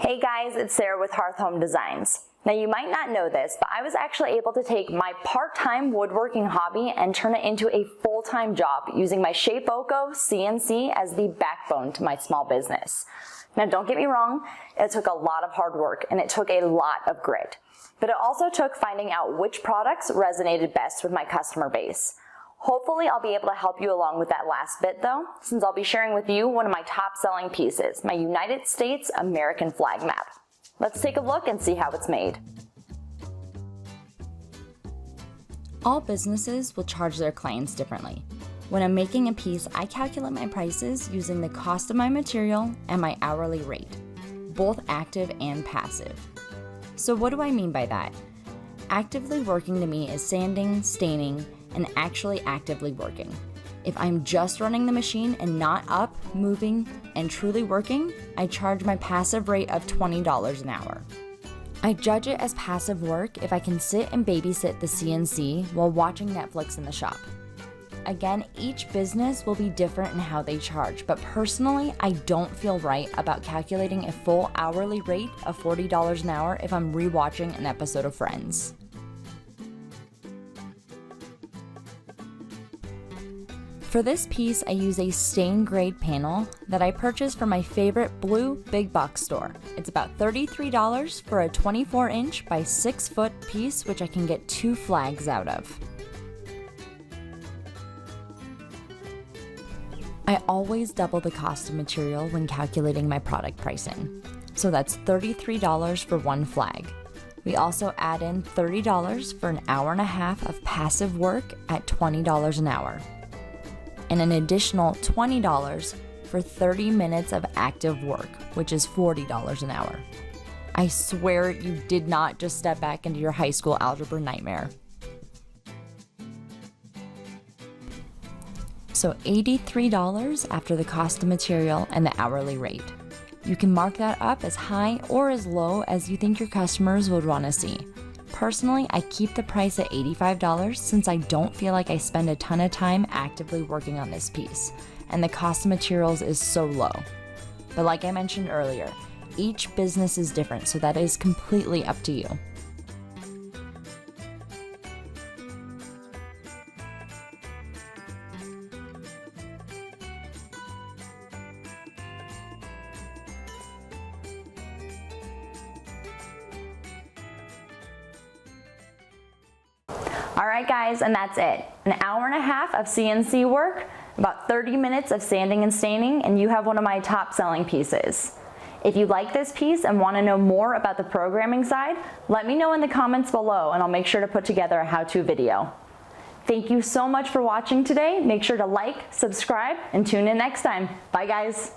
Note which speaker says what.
Speaker 1: Hey guys, it's Sarah with Hearth Home Designs. Now you might not know this, but I was actually able to take my part-time woodworking hobby and turn it into a full-time job using my Shapeoko CNC as the backbone to my small business. Now don't get me wrong, it took a lot of hard work and it took a lot of grit. But it also took finding out which products resonated best with my customer base. Hopefully I'll be able to help you along with that last bit though, since I'll be sharing with you one of my top selling pieces, my United States American flag map. Let's take a look and see how it's made.
Speaker 2: All businesses will charge their clients differently. When I'm making a piece, I calculate my prices using the cost of my material and my hourly rate, both active and passive. So what do I mean by that? Actively working to me is sanding, staining, and actually actively working. If I'm just running the machine and not up, moving, and truly working, I charge my passive rate of $20 an hour. I judge it as passive work if I can sit and babysit the CNC while watching Netflix in the shop. Again, each business will be different in how they charge, but personally, I don't feel right about calculating a full hourly rate of $40 an hour if I'm rewatching an episode of Friends. For this piece, I use a stain grade panel that I purchased from my favorite blue big box store. It's about $33 for a 24-inch by 6-foot piece, which I can get 2 flags out of. I always double the cost of material when calculating my product pricing. So that's $33 for 1 flag. We also add in $30 for an hour and a half of passive work at $20 an hour. And an additional $20 for 30 minutes of active work, which is $40 an hour. I swear you did not just step back into your high school algebra nightmare. So $83 after the cost of material and the hourly rate. You can mark that up as high or as low as you think your customers would want to see. Personally, I keep the price at $85 since I don't feel like I spend a ton of time actively working on this piece, and the cost of materials is so low. But like I mentioned earlier, each business is different, so that is completely up to you.
Speaker 1: Alright guys, and that's it. An hour and a half of CNC work, about 30 minutes of sanding and staining, and you have one of my top selling pieces. If you like this piece and want to know more about the programming side, let me know in the comments below and I'll make sure to put together a how-to video. Thank you so much for watching today. Make sure to like, subscribe, and tune in next time. Bye guys.